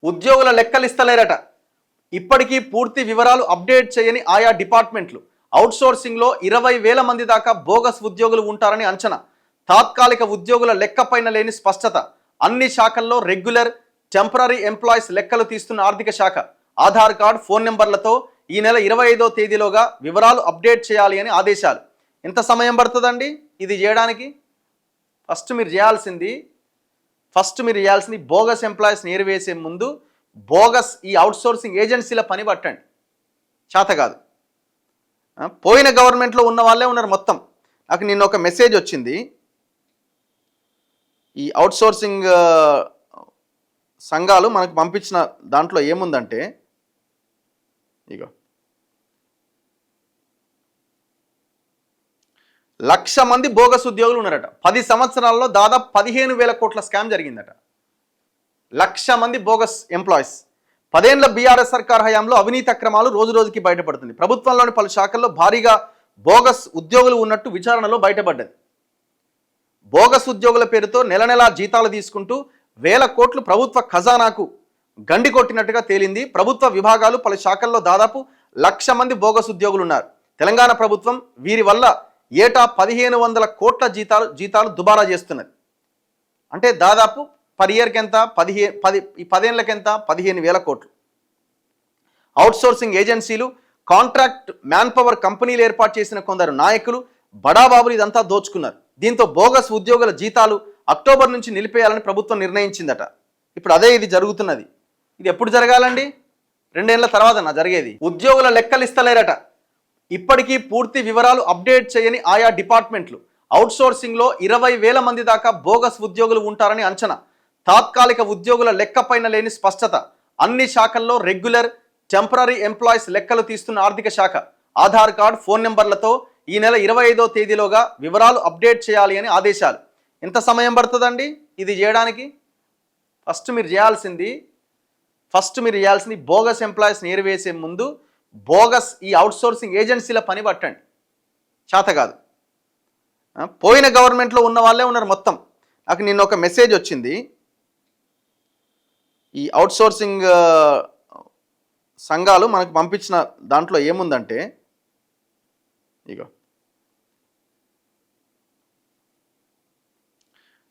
ఉద్యోగుల లెక్కలిస్తలేరట. ఇప్పటికీ పూర్తి వివరాలు అప్డేట్ చేయని ఆయా డిపార్ట్మెంట్లు. అవుట్సోర్సింగ్లో 20,000 మంది దాకా బోగస్ ఉద్యోగులు ఉంటారని అంచనా. తాత్కాలిక ఉద్యోగుల లెక్కపైన లేని స్పష్టత. అన్ని శాఖల్లో రెగ్యులర్, టెంపరరీ ఎంప్లాయీస్ లెక్కలు తీస్తున్న ఆర్థిక శాఖ. ఆధార్ కార్డ్, ఫోన్ నెంబర్లతో ఈ నెల 25వ తేదీలోగా వివరాలు అప్డేట్ చేయాలి అని ఆదేశాలు. ఎంత సమయం పడుతుందండి ఇది చేయడానికి? ఫస్ట్ మీరు చేయాల్సింది బోగస్ ఎంప్లాయీస్ని ఏరివేసే ముందు బోగస్ ఈ అవుట్సోర్సింగ్ ఏజెన్సీల పని పట్టండి. చేత కాదు. పోయిన గవర్నమెంట్లో ఉన్న వాళ్ళే ఉన్నారు మొత్తం. నాకు నిన్న ఒక మెసేజ్ వచ్చింది. ఈ అవుట్సోర్సింగ్ సంఘాలు మనకు పంపించిన దాంట్లో ఏముందంటే, ఇగో 1,00,000 మంది బోగస్ ఉద్యోగులు ఉన్నారట. 10 సంవత్సరాల్లో దాదాపు 15,000 కోట్ల స్కామ్ జరిగిందట. 1,00,000 మంది బోగస్ ఎంప్లాయీస్. 10 ఏళ్ల బీఆర్ఎస్ సర్కార్ హయాంలో అవినీతి అక్రమాలు రోజు రోజుకి బయటపడుతుంది. ప్రభుత్వంలోని పలు శాఖల్లో భారీగా బోగస్ ఉద్యోగులు ఉన్నట్టు విచారణలో బయటపడ్డది. బోగస్ ఉద్యోగుల పేరుతో నెల నెలా జీతాలు తీసుకుంటూ 1,000 కోట్లు ప్రభుత్వ ఖజానాకు గండి కొట్టినట్టుగా తేలింది. ప్రభుత్వ విభాగాలు పలు శాఖల్లో దాదాపు 1,00,000 మంది బోగస్ ఉద్యోగులు ఉన్నారు. తెలంగాణ ప్రభుత్వం వీరి వల్ల ఏటా 1,500 కోట్ల జీతాలు దుబారా చేస్తున్నది. అంటే దాదాపు పర్ ఇయర్కి ఎంత? 10 ఏళ్ళకి ఎంత? 15,000 కోట్లు. అవుట్సోర్సింగ్ ఏజెన్సీలు, కాంట్రాక్ట్ మ్యాన్ పవర్ కంపెనీలు ఏర్పాటు చేసిన కొందరు నాయకులు, బడాబాబులు ఇదంతా దోచుకున్నారు. దీంతో బోగస్ ఉద్యోగుల జీతాలు అక్టోబర్ నుంచి నిలిపేయాలని ప్రభుత్వం నిర్ణయించిందట. ఇప్పుడు అదే ఇది జరుగుతున్నది. ఇది ఎప్పుడు జరగాలండి? 2 ఏళ్ల తర్వాత జరిగేది. ఉద్యోగుల లెక్కలిస్తలేరట. ఇప్పటికీ పూర్తి వివరాలు అప్డేట్ చేయని ఆయా డిపార్ట్మెంట్లు. అవుట్సోర్సింగ్లో 20,000 మంది దాకా బోగస్ ఉద్యోగులు ఉంటారని అంచనా. తాత్కాలిక ఉద్యోగుల లెక్కపైన లేని స్పష్టత. అన్ని శాఖల్లో రెగ్యులర్, టెంపరరీ ఎంప్లాయీస్ లెక్కలు తీస్తున్న ఆర్థిక శాఖ. ఆధార్ కార్డ్, ఫోన్ నెంబర్లతో ఈ నెల 25వ తేదీలోగా వివరాలు అప్డేట్ చేయాలి అని ఆదేశాలు. ఎంత సమయం పడుతుందండి ఇది చేయడానికి? ఫస్ట్ మీరు చేయాల్సింది బోగస్ ఎంప్లాయీస్ని ఏరివేసే ముందు బోగస్ ఈ అవుట్సోర్సింగ్ ఏజెన్సీల పని పట్టండి. చేత కాదు. పోయిన గవర్నమెంట్లో ఉన్న వాళ్ళే ఉన్నారు మొత్తం. నాకు నిన్న ఒక మెసేజ్ వచ్చింది. ఈ అవుట్సోర్సింగ్ సంఘాలు మనకు పంపించిన దాంట్లో ఏముందంటే, ఇగో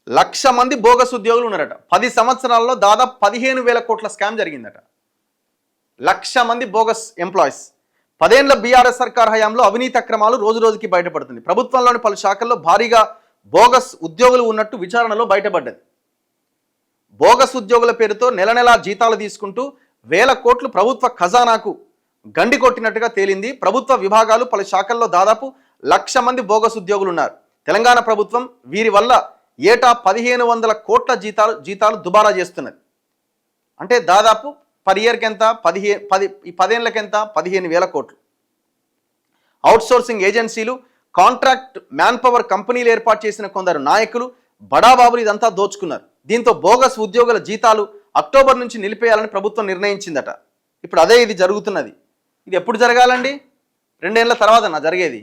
1,00,000 మంది బోగస్ ఉద్యోగులు ఉన్నారట. 10 సంవత్సరాల్లో దాదాపు 15,000 కోట్ల స్కామ్ జరిగిందట. 1,00,000 మంది బోగస్ ఎంప్లాయీస్. 10 ఏళ్ల బీఆర్ఎస్ సర్కార్ హయాంలో అవినీతి అక్రమాలు రోజు రోజుకి బయటపడుతుంది. ప్రభుత్వంలోని పలు శాఖల్లో భారీగా బోగస్ ఉద్యోగులు ఉన్నట్టు విచారణలో బయటపడ్డది. బోగస్ ఉద్యోగుల పేరుతో నెల నెలా జీతాలు తీసుకుంటూ 1,000 కోట్లు ప్రభుత్వ ఖజానాకు గండి కొట్టినట్టుగా తేలింది. ప్రభుత్వ విభాగాలు పలు శాఖల్లో దాదాపు 1,00,000 మంది బోగస్ ఉద్యోగులు ఉన్నారు. తెలంగాణ ప్రభుత్వం వీరి వల్ల ఏటా 1,500 కోట్ల జీతాలు దుబారా చేస్తున్నది. అంటే దాదాపు పర్ ఇయర్కి ఎంత? 10 ఏళ్ళకి ఎంత? 15,000 కోట్లు. అవుట్సోర్సింగ్ ఏజెన్సీలు, కాంట్రాక్ట్ మ్యాన్ పవర్ కంపెనీలు ఏర్పాటు చేసిన కొందరు నాయకులు, బడాబాబులు ఇదంతా దోచుకున్నారు. దీంతో బోగస్ ఉద్యోగుల జీతాలు అక్టోబర్ నుంచి నిలిపేయాలని ప్రభుత్వం నిర్ణయించిందట. ఇప్పుడు అదే ఇది జరుగుతున్నది. ఇది ఎప్పుడు జరగాలండి? 2 ఏళ్ల తర్వాత జరిగేది.